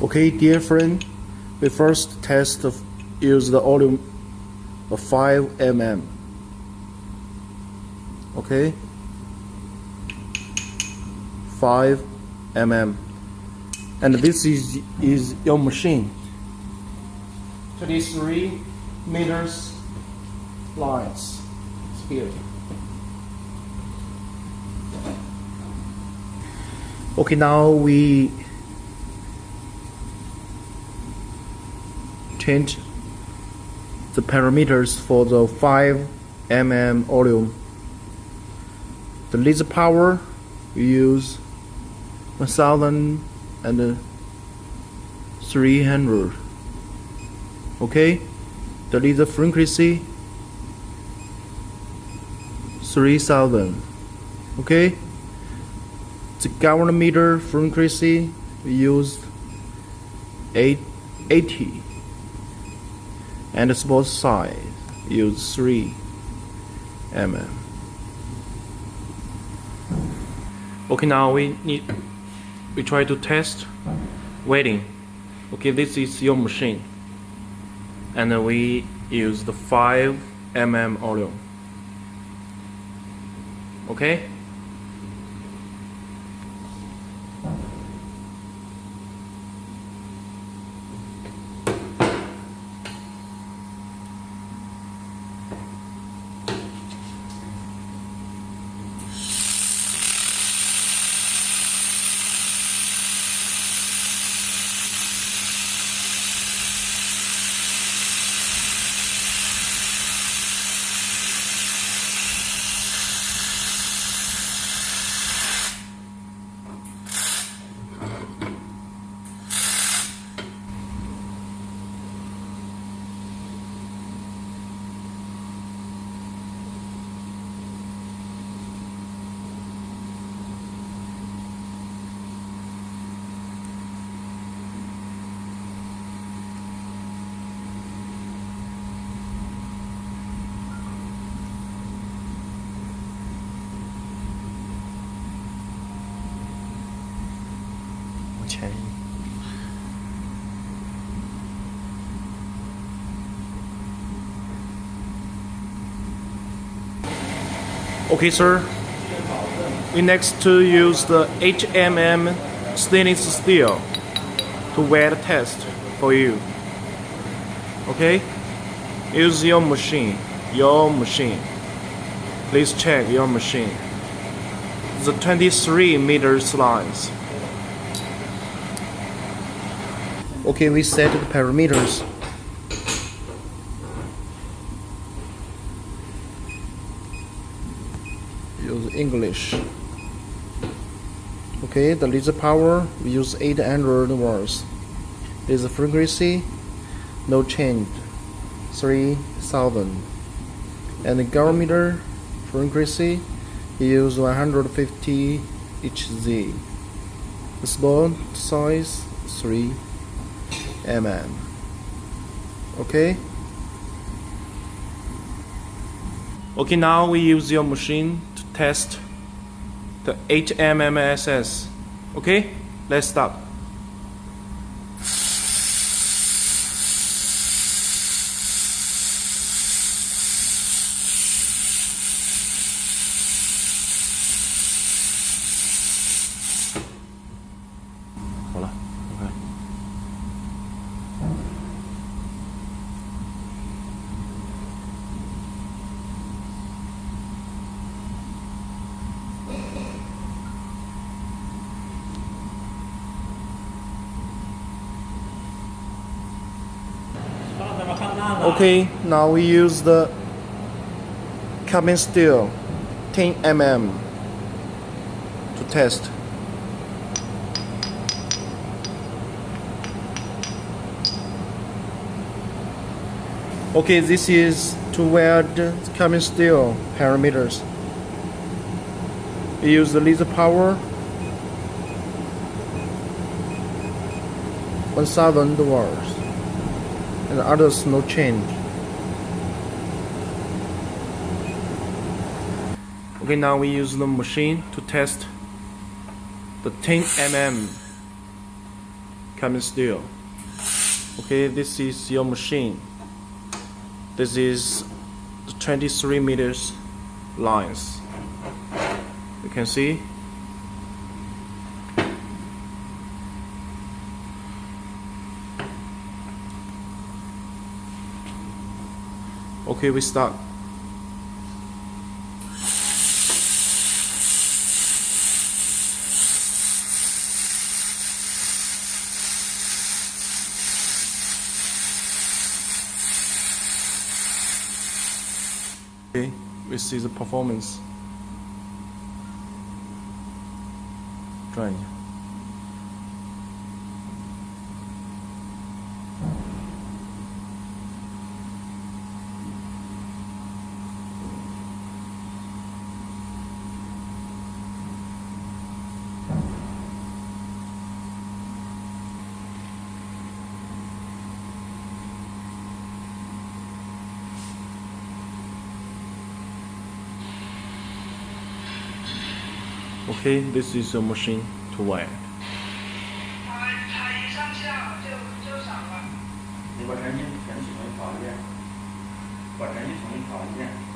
Okay, dear friend, we first use the volume of 5 mm. Okay, 5 mm, and this is your machine. 33 meters lines here. Okay, now we change the parameters for the 5 mm volume. The laser power we use 1300. Okay, the laser frequency 3000. Okay, the galvanometer frequency we use 80, and the support size use 3 mm. Okay, now we try to test welding. Okay, this is your machine, and then we use the 5 mm volume. Okay. Okay, sir. We next to use the HMM stainless steel to weld test for you. Okay? Use your machine. Please check your machine. The 23 meters lines. Okay, we set the parameters. Use English. Okay, the laser power we use 800 watts. Laser frequency no change, 3000. And the galvanometer frequency we use 150 Hz. The support size 3 mm. Okay. Okay, now we use your machine to test the HMMSS. Okay, let's start. Okay, now we use the carbon steel 10 mm to test. Okay, this is to weld carbon steel parameters. We use the laser power 1000 watts. And others no change. Okay, now we use the machine to test the 10 mm carbon steel. Okay, this is your machine. This is 23 meters lines. You can see. Okay, we start. Okay, we see the performance. 转一下。Okay, this is a machine to weld. 它一上下就闪了。你把产品重新跑一遍，把产品重新跑一遍。